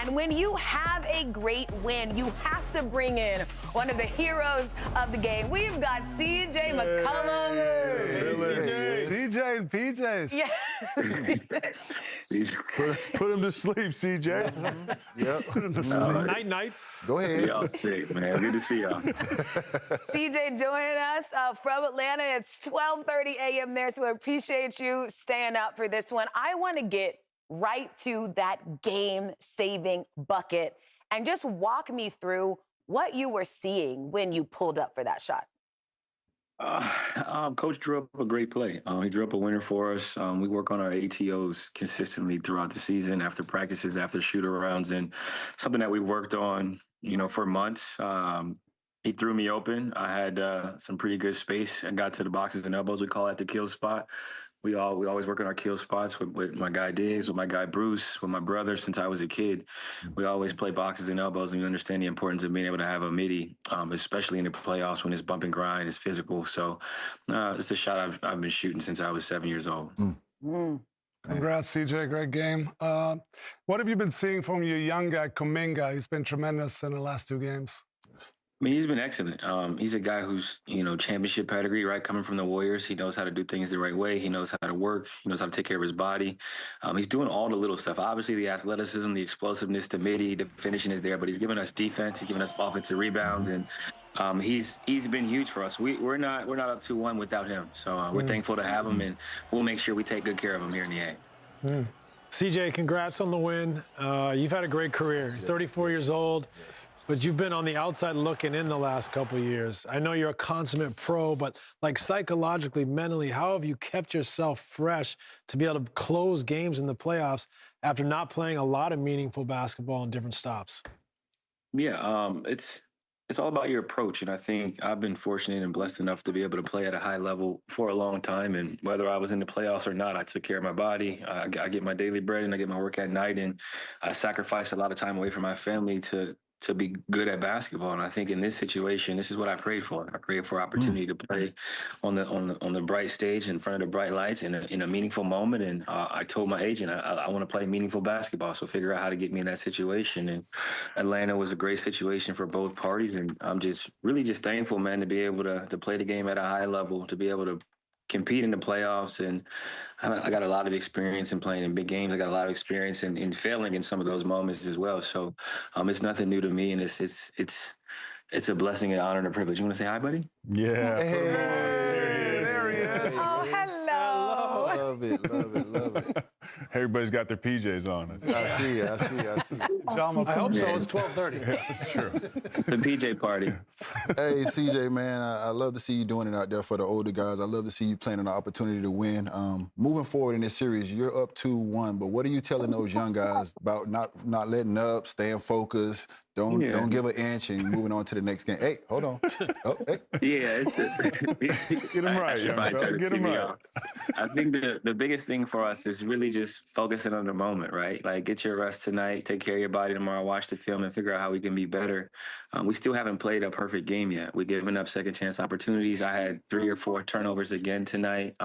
And when you have a great win, you have to bring in one of the heroes of the game. We've got CJ McCollum. CJ and PJs. Yeah. Put him to sleep, CJ. Yep. Put him to sleep. Night, night. Go ahead. Y'all sick, man. Good to see y'all. CJ joining us from Atlanta. It's 12:30 a.m. there, so I appreciate you staying up for this one. I want to get right to that game-saving bucket and just walk me through what you were seeing when you pulled up for that shot. Coach drew up a great play. He drew up a winner for us. We work on our ATOs consistently throughout the season, after practices, after shoot-arounds, and something that we worked on, for months. He threw me open. I had some pretty good space. I got to the boxes and elbows. We call that the kill spot. We always work on our kill spots with my guy Diggs, with my guy Bruce, with my brother since I was a kid. We always play boxes and elbows, and we understand the importance of being able to have a midi, especially in the playoffs when it's bump and grind, it's physical. So it's the shot I've been shooting since I was 7 years old. Congrats, CJ. Great game. What have you been seeing from your young guy, Kaminga? He's been tremendous in the last 2 games. I mean, he's been excellent. He's a guy who's, championship pedigree, right? Coming from the Warriors. He knows how to do things the right way. He knows how to work. He knows how to take care of his body. He's doing all the little stuff. Obviously, the athleticism, the explosiveness, the midi, the finishing is there, but he's giving us defense. He's giving us offensive rebounds, and he's been huge for us. We're not up 2-1 without him. So we're thankful to have him, and we'll make sure we take good care of him here in the A. CJ, congrats on the win. You've had a great career. 34 years old. But you've been on the outside looking in the last couple of years. I know you're a consummate pro, but psychologically, mentally, how have you kept yourself fresh to be able to close games in the playoffs after not playing a lot of meaningful basketball in different stops? Yeah, it's all about your approach. And I think I've been fortunate and blessed enough to be able to play at a high level for a long time. And whether I was in the playoffs or not, I took care of my body. I get my daily bread and I get my work at night. And I sacrifice a lot of time away from my family to be good at basketball. And I think in this situation, this is what I prayed for. I prayed for opportunity to play on the bright stage in front of the bright lights in a meaningful moment. And I told my agent, I want to play meaningful basketball. So figure out how to get me in that situation. And Atlanta was a great situation for both parties. And I'm really thankful, man, to be able to play the game at a high level, to be able to compete in the playoffs. And I got a lot of experience in playing in big games. I got a lot of experience in failing in some of those moments as well. So it's nothing new to me, and it's a blessing and honor and a privilege. You want to say hi, buddy? Yeah. Hey. There he is. Oh, hello. Love it. Everybody's got their PJs on. I see. I hope so. It's 12:30. That's true. It's the PJ party. Hey, CJ, man, I love to see you doing it out there for the older guys. I love to see you playing an opportunity to win. Moving forward in this series, you're up 2-1, but what are you telling those young guys about not letting up, staying focused, don't give an inch, and moving on to the next game? Hey, hold on. Oh, hey. Yeah, Get him right, young fella. Get him right. I think the biggest thing for us is really just focusing on the moment, right? Like, get your rest tonight, take care of your body tomorrow, watch the film, and figure out how we can be better. We still haven't played a perfect game yet. We're giving up second chance opportunities. I had 3 or 4 turnovers again tonight.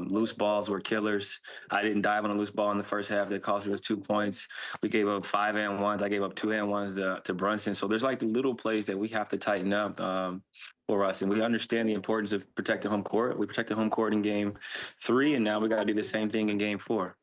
Loose balls were killers. I didn't dive on a loose ball in the first half that cost us 2 points. We gave up 5 and 1s. I gave up 2 and 1s to Brunson. So there's the little plays that we have to tighten up for us. And we understand the importance of protecting home court. We protected home court in game 3, and now we got to do the same thing in game 4.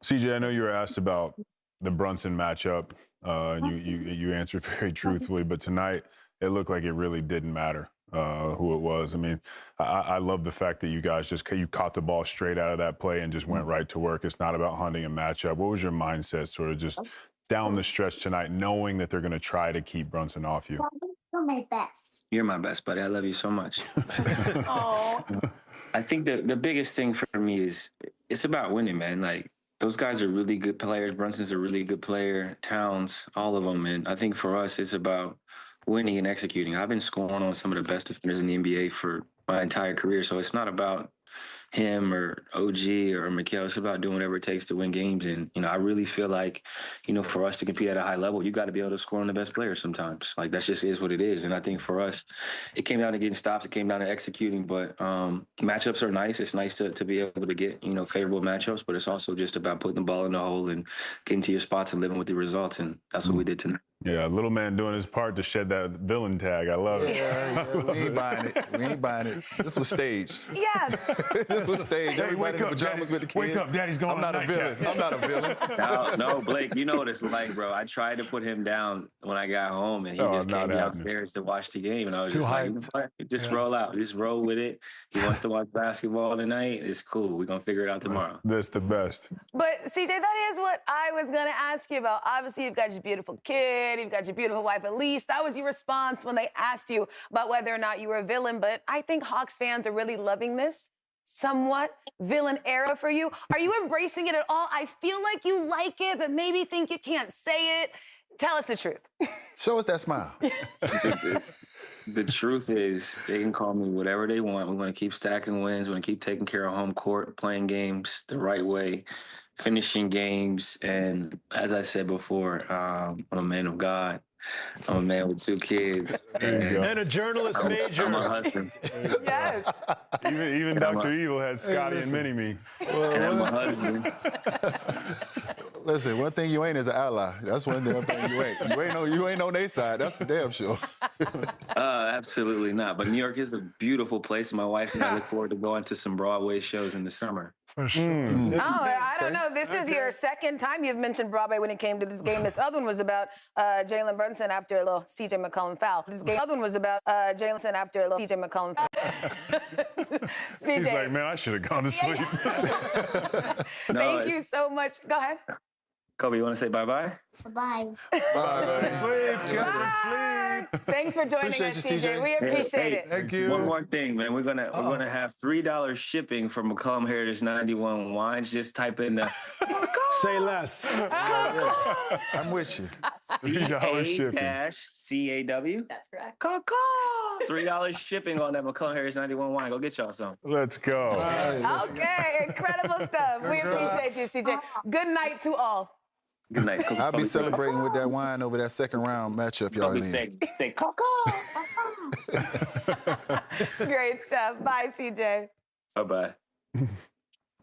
CJ, I know you were asked about the Brunson matchup, and you answered very truthfully, but tonight it looked like it really didn't matter who it was. I mean, I love the fact that you guys you caught the ball straight out of that play and just went right to work. It's not about hunting a matchup. What was your mindset sort of just down the stretch tonight, knowing that they're going to try to keep Brunson off you? You're my best. You're my best, buddy. I love you so much. Oh. I think the biggest thing for me is it's about winning, man. Those guys are really good players. Brunson's a really good player. Towns, all of them. And I think for us, it's about winning and executing. I've been scoring on some of the best defenders in the NBA for my entire career. So it's not about him or OG or Mikal. It's about doing whatever it takes to win games. And, I really feel like, for us to compete at a high level, you got to be able to score on the best players sometimes. Like, that just is what it is. And I think for us, it came down to getting stops. It came down to executing. But matchups are nice. It's nice to be able to get, favorable matchups. But it's also just about putting the ball in the hole and getting to your spots and living with the results. And that's what we did tonight. Yeah, little man doing his part to shed that villain tag. I love it. Yeah, we ain't buying it. We ain't buying it. This was staged. Yeah. This was staged. Hey, Everybody in the pajamas with the kids. Wake up, Daddy's going. I'm not a villain. I'm not a villain. No, Blake, you know what it's like, bro. I tried to put him down when I got home, and he just came downstairs to watch the game, and I was just like, just roll out. Just roll with it. He wants to watch basketball tonight. It's cool. We're going to figure it out tomorrow. That's the best. But, CJ, that is what I was going to ask you about. Obviously, you've got your beautiful kid. You've got your beautiful wife. At least that was your response when they asked you about whether or not you were a villain. But I think Hawks fans are really loving this somewhat villain era for you. Are you embracing it at all? I feel like you like it, but maybe think you can't say it. Tell us the truth. Show us that smile. The truth is, they can call me whatever they want. We're going to keep stacking wins. We're going to keep taking care of home court, playing games the right way, finishing games. And as I said before, I'm a man of God. I'm a man with 2 kids. And a journalist major. I'm a husband. Yes. Even Dr. Evil had Scotty and Mini-Me. And I'm a husband. Listen, one thing you ain't is an ally. That's one damn thing you ain't. You ain't on their side. That's for damn sure. Absolutely not. But New York is a beautiful place. My wife and I look forward to going to some Broadway shows in the summer. For sure. Oh, I don't know. This is your second time you've mentioned Broadway when it came to this game. This other one was about Jalen Brunson after a little CJ McCollum foul. This game, other one was about Jalen Brunson after a little CJ McCollum foul. CJ. He's like, man, I should have gone to sleep. Thank you so much. Go ahead. Kobe, you want to say bye-bye? Bye. Bye. Thanks for joining Appreciate us, you, CJ. We appreciate it. Thank you. One more thing, man. We're gonna have $3 shipping for McCollum Heritage 91 wines. Just type in the Say less. I'm with you. $3 shipping. CAW. That's correct. $3 shipping on that McCollum Heritage 91 wine. Go get y'all some. Let's go. Okay, incredible stuff. We appreciate you, CJ. Good night to all. Good night. I'll be celebrating with that wine over that second round matchup y'all in. Say Great stuff. Bye, CJ. Bye-bye.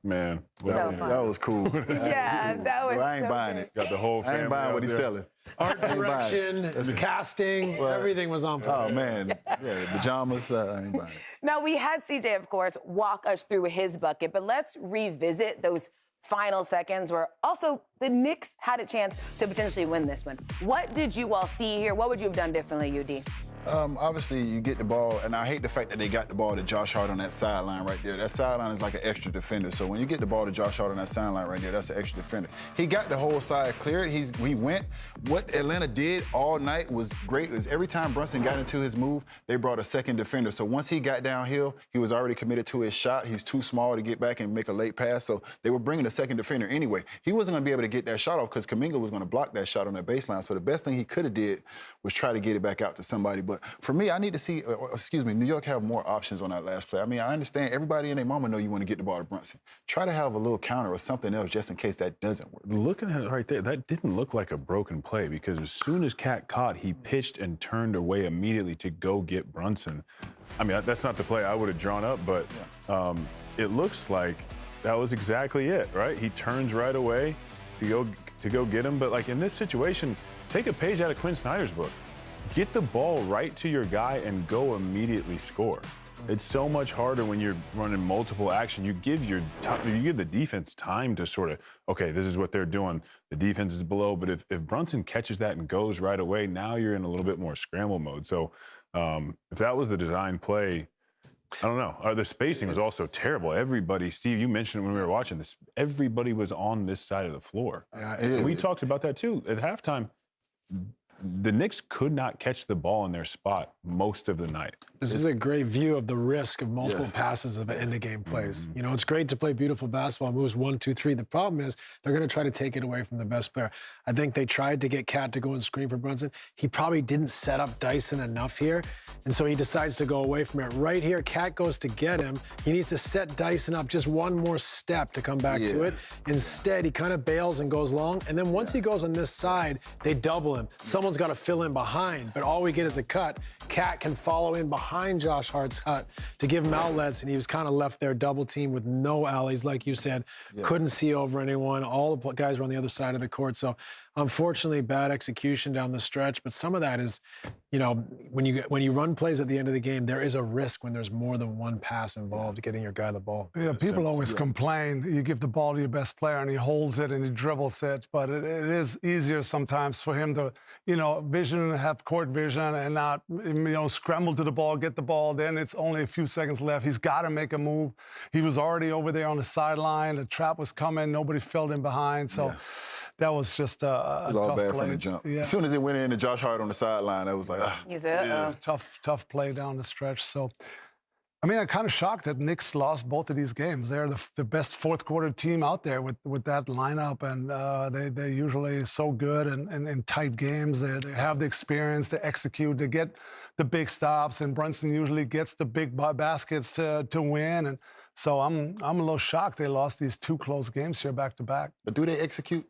Man. So fun. That was cool. Yeah, that was I ain't so buying good. it. Got the whole family. I ain't buying out what he's there. selling. Art direction, the casting, everything was on point. Oh, man. Yeah, pajamas, I ain't buying it. Now, we had CJ, of course, walk us through his bucket, but let's revisit those final seconds where also the Knicks had a chance to potentially win this one. What did you all see here? What would you have done differently, UD? Obviously, you get the ball, and I hate the fact that they got the ball to Josh Hart on that sideline right there. That sideline is like an extra defender. So when you get the ball to Josh Hart on that sideline right there, that's an extra defender. He got the whole side cleared. He went. What Atlanta did all night was great. Is every time Brunson got into his move, they brought a second defender. So once he got downhill, he was already committed to his shot. He's too small to get back and make a late pass. So they were bringing a second defender anyway. He wasn't going to be able to get that shot off because Kaminga was going to block that shot on that baseline. So the best thing he could have did was try to get it back out to somebody. But for me, I need to see, New York have more options on that last play. I mean, I understand everybody and their mama know you want to get the ball to Brunson. Try to have a little counter or something else just in case that doesn't work. Looking at it right there, that didn't look like a broken play because as soon as KAT caught, he pitched and turned away immediately to go get Brunson. I mean, that's not the play I would have drawn up, but it looks like that was exactly it, right? He turns right away to go get him. But like in this situation, take a page out of Quinn Snyder's book. Get the ball right to your guy and go immediately score. It's so much harder when you're running multiple action. You give the defense time to sort of, okay, this is what they're doing. The defense is below, but if Brunson catches that and goes right away, now you're in a little bit more scramble mode. So if that was the design play, I don't know. The spacing was also terrible. Everybody, Steve, you mentioned when we were watching this, everybody was on this side of the floor. Yeah, we talked about that too. At halftime, the Knicks could not catch the ball in their spot most of the night. This is a great view of the risk of multiple passes of end-of-game plays. You know, it's great to play beautiful basketball moves 1, 2, 3. The problem is they're going to try to take it away from the best player. I think they tried to get KAT to go and screen for Brunson. He probably didn't set up Dyson enough here, and so he decides to go away from it. Right here, KAT goes to get him. He needs to set Dyson up just one more step to come back to it. Instead, he kind of bails and goes long, and then once he goes on this side, they double him. Someone's got to fill in behind, but all we get is a cut. KAT can follow in behind Josh Hart's cut to give him outlets, and he was kind of left there double team with no alleys, like you said. Couldn't see over anyone. All the guys were on the other side of the court. So unfortunately, bad execution down the stretch. But some of that is, you know, when you run plays at the end of the game, there is a risk when there's more than one pass involved getting your guy the ball. Yeah, people always complain. You give the ball to your best player and he holds it and he dribbles it. But it is easier sometimes for him to, you know, have court vision and not, you know, scramble to the ball, get the ball. Then it's only a few seconds left. He's got to make a move. He was already over there on the sideline. The trap was coming. Nobody filled him behind. So that was just a it was all tough bad play. from the jump. Yeah. As soon as it went into Josh Hart on the sideline, I was like, Tough play down the stretch. So, I mean, I'm kind of shocked that Knicks lost both of these games. They're the best fourth quarter team out there with that lineup, and they're usually so good and in tight games. They have the experience, they execute, they get the big stops, and Brunson usually gets the big baskets to win. And so I'm a little shocked they lost these two close games here back to back. But do they execute?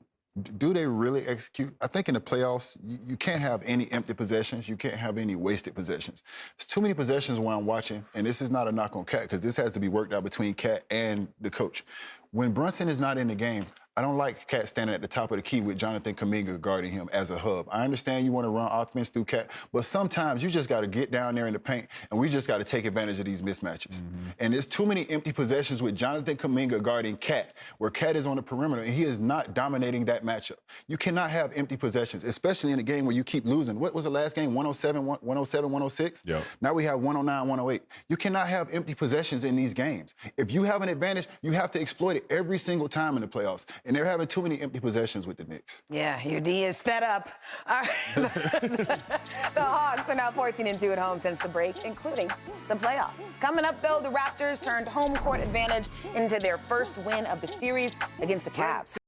Do they really execute? I think in the playoffs, you can't have any empty possessions. You can't have any wasted possessions. There's too many possessions when I'm watching, and this is not a knock on KAT, because this has to be worked out between KAT and the coach. When Brunson is not in the game, I don't like KAT standing at the top of the key with Jonathan Kaminga guarding him as a hub. I understand you want to run offense through KAT, but sometimes you just got to get down there in the paint, and we just got to take advantage of these mismatches. And there's too many empty possessions with Jonathan Kaminga guarding KAT, where KAT is on the perimeter, and he is not dominating that matchup. You cannot have empty possessions, especially in a game where you keep losing. What was the last game? 107, 106? Yep. Now we have 109, 108. You cannot have empty possessions in these games. If you have an advantage, you have to exploit it every single time in the playoffs. And they're having too many empty possessions with the Knicks. Yeah, UD is fed up. All right. The Hawks are now 14-2 at home since the break, including the playoffs. Coming up, though, the Raptors turned home court advantage into their first win of the series against the Cavs.